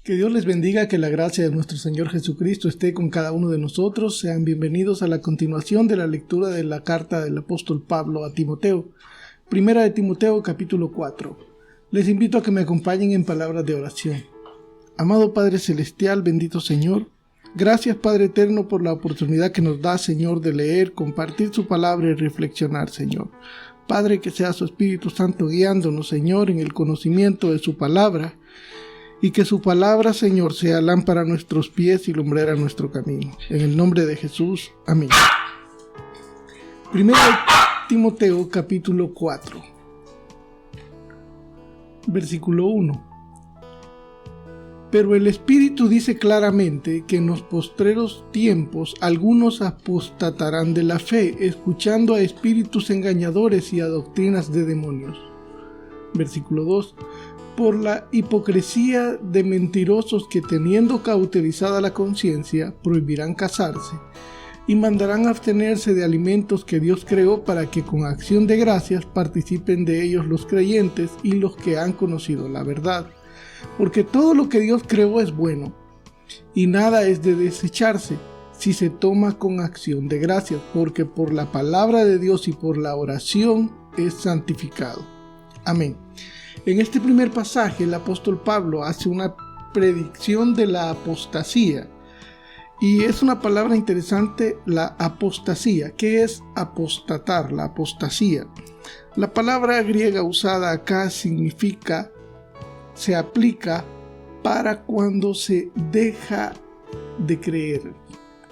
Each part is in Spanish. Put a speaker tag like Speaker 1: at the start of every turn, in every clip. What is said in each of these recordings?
Speaker 1: Que Dios les bendiga, que la gracia de nuestro Señor Jesucristo esté con cada uno de nosotros. Sean bienvenidos a la continuación de la lectura de la carta del apóstol Pablo a Timoteo. Primera de Timoteo, capítulo 4. Les invito a que me acompañen en palabras de oración. Amado Padre Celestial, bendito Señor, gracias Padre Eterno por la oportunidad que nos da, Señor, de leer, compartir su palabra y reflexionar, Señor. Padre, que sea su Espíritu Santo guiándonos, Señor, en el conocimiento de su palabra, y que su palabra, Señor, sea lámpara a nuestros pies y lumbrera a nuestro camino. En el nombre de Jesús. Amén. Primero Timoteo, capítulo 4. Versículo 1. Pero el Espíritu dice claramente que en los postreros tiempos algunos apostatarán de la fe, escuchando a espíritus engañadores y a doctrinas de demonios. Versículo 2. Por la hipocresía de mentirosos que, teniendo cauterizada la conciencia, prohibirán casarse y mandarán abstenerse de alimentos que Dios creó, para que con acción de gracias participen de ellos los creyentes y los que han conocido la verdad. Porque todo lo que Dios creó es bueno, y nada es de desecharse si se toma con acción de gracias, porque por la palabra de Dios y por la oración es santificado. Amén. En este primer pasaje, el apóstol Pablo hace una predicción de la apostasía. Y es una palabra interesante, la apostasía. ¿Qué es apostatar? La apostasía. La palabra griega usada acá se aplica para cuando se deja de creer,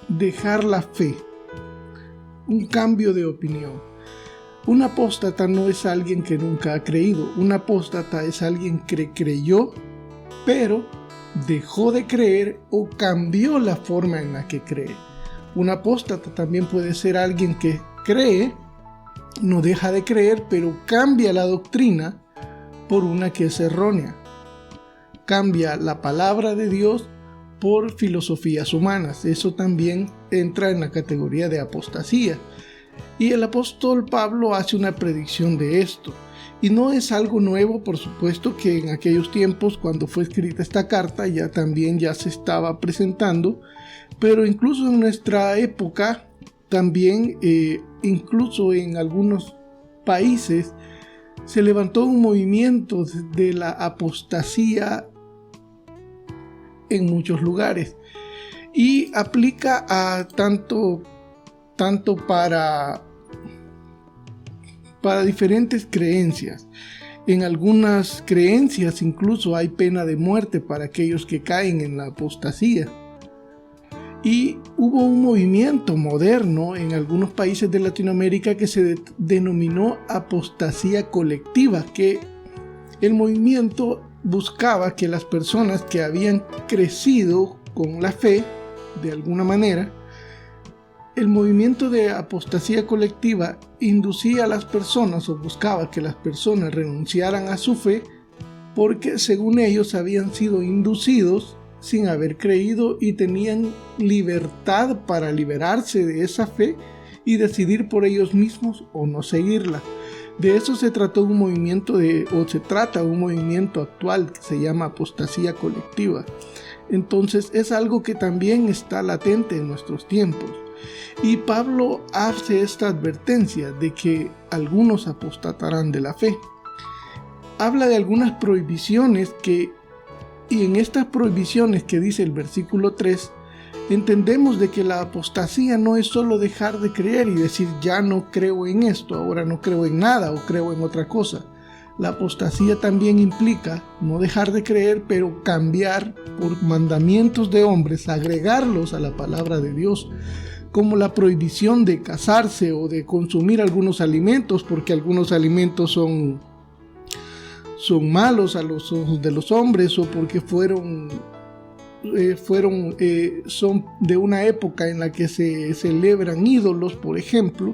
Speaker 1: dejar la fe, un cambio de opinión. Un apóstata no es alguien que nunca ha creído. Un apóstata es alguien que creyó, pero dejó de creer o cambió la forma en la que cree. Un apóstata también puede ser alguien que cree, no deja de creer, pero cambia la doctrina por una que es errónea. Cambia la palabra de Dios por filosofías humanas. Eso también entra en la categoría de apostasía. Y el apóstol Pablo hace una predicción de esto. Y no es algo nuevo, por supuesto, que en aquellos tiempos, cuando fue escrita esta carta, ya se estaba presentando. Pero incluso en nuestra época, también, incluso en algunos países, se levantó un movimiento de la apostasía en muchos lugares. Y aplica a tanto para diferentes creencias. En algunas creencias incluso hay pena de muerte para aquellos que caen en la apostasía. Y hubo un movimiento moderno en algunos países de Latinoamérica que se denominó apostasía colectiva, que el movimiento buscaba que las personas que habían crecido con la fe, de alguna manera, el movimiento de apostasía colectiva inducía a las personas, o buscaba que las personas renunciaran a su fe, porque según ellos habían sido inducidos sin haber creído y tenían libertad para liberarse de esa fe y decidir por ellos mismos o no seguirla. De eso se trata un movimiento actual que se llama apostasía colectiva. Entonces es algo que también está latente en nuestros tiempos. Y Pablo hace esta advertencia de que algunos apostatarán de la fe. Habla de algunas prohibiciones y en estas prohibiciones que dice el versículo 3, entendemos de que la apostasía no es solo dejar de creer y decir ya no creo en esto, ahora no creo en nada o creo en otra cosa. La apostasía también implica no dejar de creer, pero cambiar por mandamientos de hombres, agregarlos a la palabra de Dios, como la prohibición de casarse o de consumir algunos alimentos, porque algunos alimentos son malos a los ojos de los hombres, o porque son de una época en la que se celebran ídolos, por ejemplo.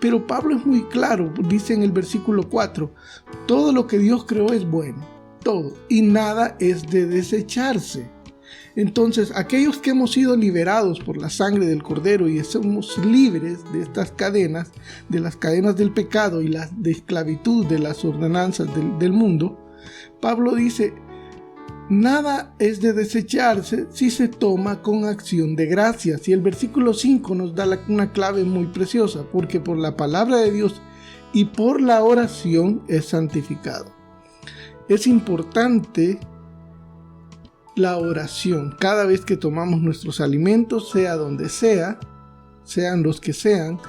Speaker 1: Pero Pablo es muy claro, dice en el versículo 4, todo lo que Dios creó es bueno, todo, y nada es de desecharse. Entonces, aquellos que hemos sido liberados por la sangre del Cordero y somos libres de estas cadenas, de las cadenas del pecado y la de esclavitud de las ordenanzas del mundo, Pablo dice, Nada es de desecharse si se toma con acción de gracias. Y el versículo 5 nos da una clave muy preciosa, porque por la palabra de Dios y por la oración es santificado. Es importante la oración. Cada vez que tomamos nuestros alimentos, sea donde sea, sean los que sean,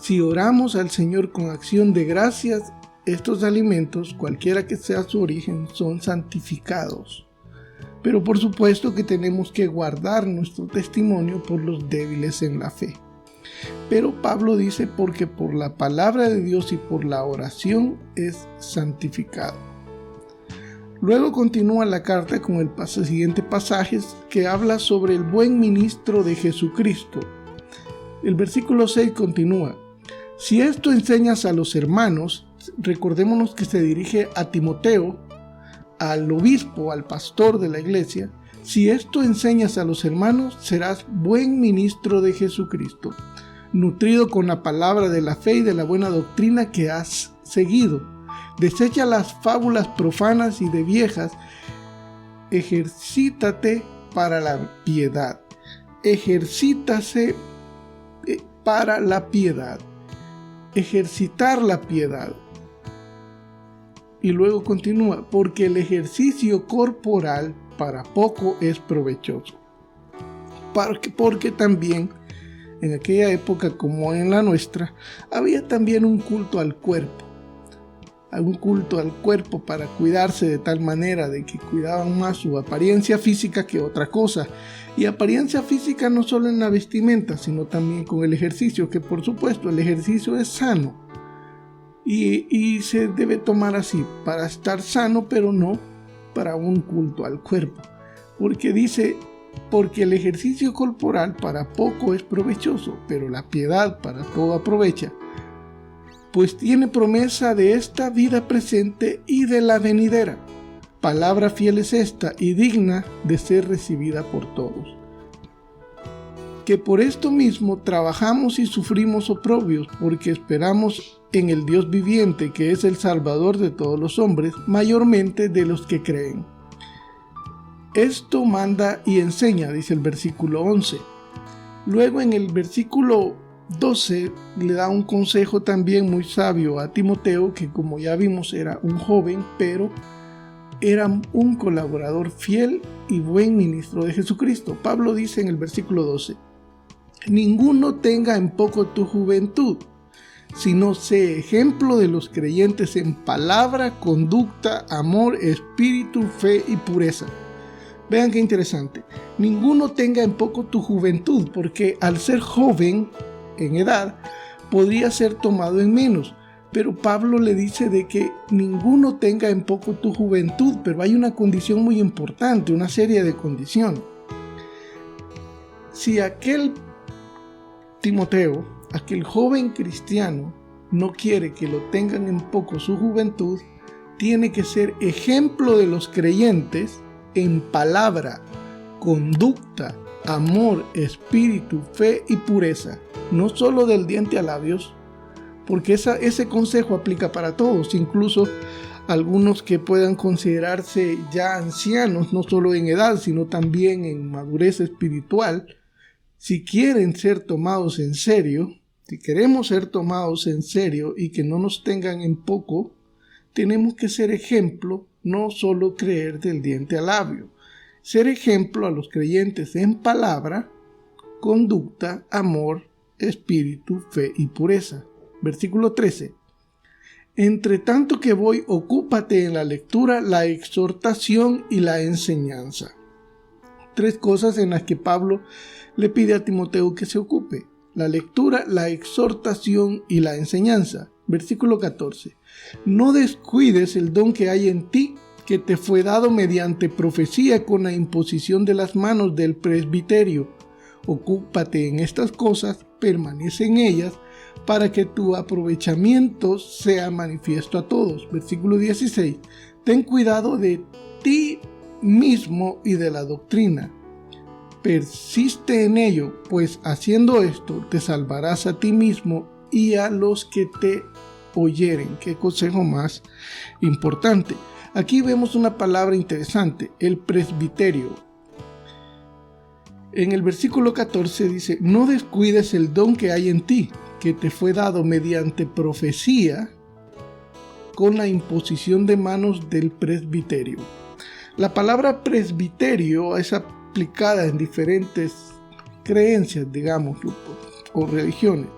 Speaker 1: si oramos al Señor con acción de gracias, estos alimentos, cualquiera que sea su origen, son santificados. Pero por supuesto que tenemos que guardar nuestro testimonio por los débiles en la fe. Pero Pablo dice, porque por la palabra de Dios y por la oración es santificado. Luego continúa la carta con el siguiente pasaje que habla sobre el buen ministro de Jesucristo. El versículo 6 continúa: si esto enseñas a los hermanos, recordémonos que se dirige a Timoteo, al obispo, al pastor de la iglesia. Si esto enseñas a los hermanos, serás buen ministro de Jesucristo, nutrido con la palabra de la fe y de la buena doctrina que has seguido. Desecha las fábulas profanas y de viejas. Ejercítate para la piedad. Ejercítase para la piedad. Ejercitar la piedad. Y luego continúa, porque el ejercicio corporal para poco es provechoso. Porque también en aquella época, como en la nuestra, había también un culto al cuerpo. Un culto al cuerpo para cuidarse de tal manera de que cuidaban más su apariencia física que otra cosa. Y apariencia física no solo en la vestimenta, sino también con el ejercicio, que por supuesto el ejercicio es sano. Y se debe tomar así, para estar sano, pero no para un culto al cuerpo. Porque dice, porque el ejercicio corporal para poco es provechoso, pero la piedad para todo aprovecha, pues tiene promesa de esta vida presente y de la venidera. Palabra fiel es esta y digna de ser recibida por todos. Que por esto mismo trabajamos y sufrimos oprobios, porque esperamos en el Dios viviente, que es el Salvador de todos los hombres, mayormente de los que creen. Esto manda y enseña, dice el versículo 11. Luego en el versículo 12 le da un consejo también muy sabio a Timoteo, que como ya vimos era un joven, pero era un colaborador fiel y buen ministro de Jesucristo. Pablo dice en el versículo 12: ninguno tenga en poco tu juventud, sino sé ejemplo de los creyentes en palabra, conducta, amor, espíritu, fe y pureza. Vean qué interesante. Ninguno tenga en poco tu juventud, porque al ser joven en edad podría ser tomado en menos. Pero Pablo le dice de que ninguno tenga en poco tu juventud, pero hay una condición muy importante, una serie de condiciones. Si aquel Timoteo, aquel joven cristiano, no quiere que lo tengan en poco su juventud, tiene que ser ejemplo de los creyentes en palabra, conducta, amor, espíritu, fe y pureza, no solo del diente a labios, porque ese consejo aplica para todos, incluso algunos que puedan considerarse ya ancianos, no solo en edad, sino también en madurez espiritual. Si quieren ser tomados en serio, si queremos ser tomados en serio y que no nos tengan en poco, tenemos que ser ejemplo, no solo creer del diente al labio. Ser ejemplo a los creyentes en palabra, conducta, amor, espíritu, fe y pureza. Versículo 13. Entre tanto que voy, ocúpate en la lectura, la exhortación y la enseñanza. Tres cosas en las que Pablo le pide a Timoteo que se ocupe: la lectura, la exhortación y la enseñanza. Versículo 14. No descuides el don que hay en ti, que te fue dado mediante profecía con la imposición de las manos del presbiterio. Ocúpate en estas cosas, permanece en ellas, para que tu aprovechamiento sea manifiesto a todos. Versículo 16. Ten cuidado de ti mismo y de la doctrina. Persiste en ello, pues haciendo esto te salvarás a ti mismo y a los que te oyeren. Qué consejo más importante. Aquí vemos una palabra interesante, el presbiterio. En el versículo 14 dice, no descuides el don que hay en ti, que te fue dado mediante profecía con la imposición de manos del presbiterio. La palabra presbiterio es aplicada en diferentes creencias, digamos, o religiones.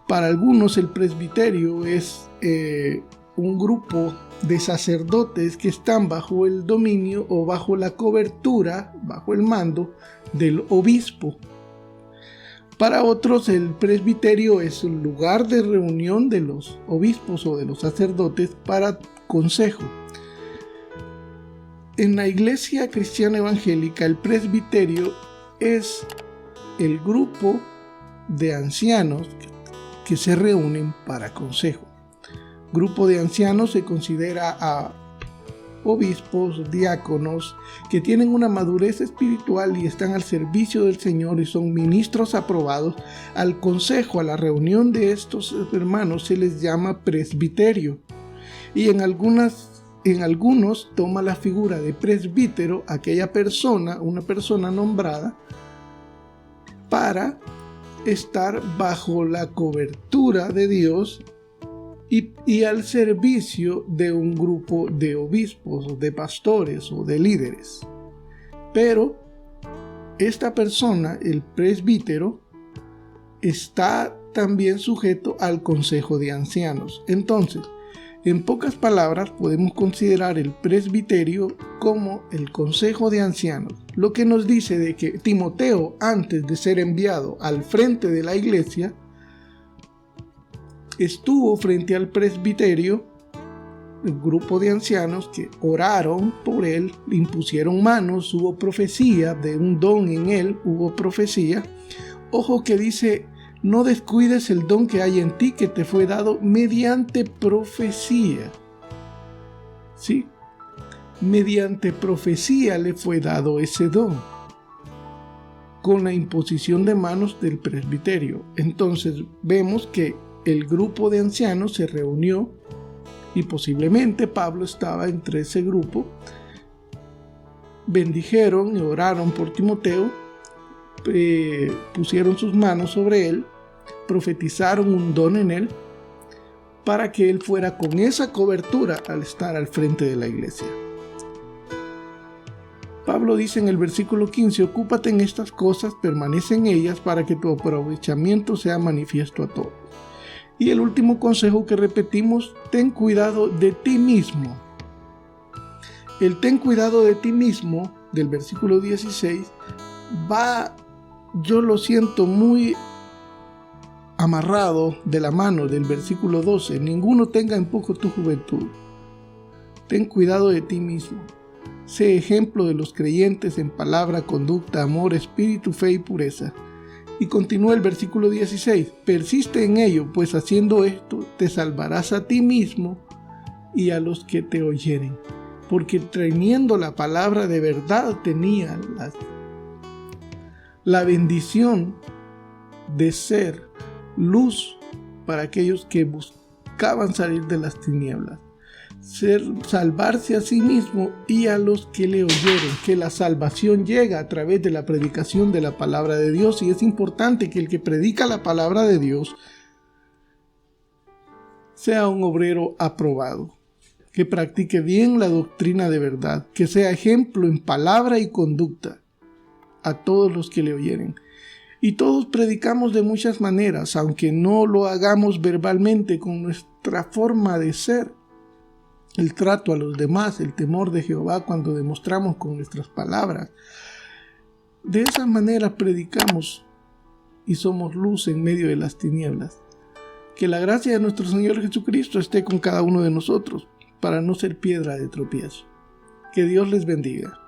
Speaker 1: Para algunos el presbiterio es un grupo de sacerdotes que están bajo el dominio o bajo la cobertura, bajo el mando del obispo. Para otros el presbiterio es un lugar de reunión de los obispos o de los sacerdotes para consejo. En la Iglesia Cristiana Evangélica el presbiterio es el grupo de ancianos que se reúnen para consejo. Grupo de ancianos se considera a obispos, diáconos, que tienen una madurez espiritual y están al servicio del Señor y son ministros aprobados. Al consejo, a la reunión de estos hermanos se les llama presbiterio. Y en algunos toma la figura de presbítero aquella persona, una persona nombrada, para estar bajo la cobertura de Dios y al servicio de un grupo de obispos, de pastores o de líderes. Pero esta persona, el presbítero, está también sujeto al consejo de ancianos. Entonces, en pocas palabras, podemos considerar el presbiterio como el consejo de ancianos, lo que nos dice de que Timoteo, antes de ser enviado al frente de la iglesia, estuvo frente al presbiterio, el grupo de ancianos que oraron por él, le impusieron manos, hubo profecía, de un don en él hubo profecía. Ojo que dice, no descuides el don que hay en ti, que te fue dado mediante profecía. ¿Sí? Mediante profecía le fue dado ese don, con la imposición de manos del presbiterio. Entonces vemos que el grupo de ancianos se reunió y posiblemente Pablo estaba entre ese grupo. Bendijeron y oraron por Timoteo, pusieron sus manos sobre él, profetizaron un don en él para que él fuera con esa cobertura al estar al frente de la iglesia. Pablo dice en el versículo 15, ocúpate en estas cosas, permanece en ellas para que tu aprovechamiento sea manifiesto a todos. Y el último consejo que repetimos, ten cuidado de ti mismo. El ten cuidado de ti mismo, del versículo 16, yo lo siento muy amarrado de la mano del versículo 12. Ninguno tenga en poco tu juventud. Ten cuidado de ti mismo. Sé ejemplo de los creyentes en palabra, conducta, amor, espíritu, fe y pureza. Y continúa el versículo 16, persiste en ello, pues haciendo esto te salvarás a ti mismo y a los que te oyeren. Porque teniendo la palabra de verdad tenía la bendición de ser luz para aquellos que buscaban salir de las tinieblas. Salvarse a sí mismo y a los que le oyeron, que la salvación llega a través de la predicación de la palabra de Dios, y es importante que el que predica la palabra de Dios sea un obrero aprobado, que practique bien la doctrina de verdad, que sea ejemplo en palabra y conducta a todos los que le oyeren. Y todos predicamos de muchas maneras, aunque no lo hagamos verbalmente, con nuestra forma de ser. El trato a los demás, el temor de Jehová cuando demostramos con nuestras palabras. De esa manera predicamos y somos luz en medio de las tinieblas. Que la gracia de nuestro Señor Jesucristo esté con cada uno de nosotros para no ser piedra de tropiezo. Que Dios les bendiga.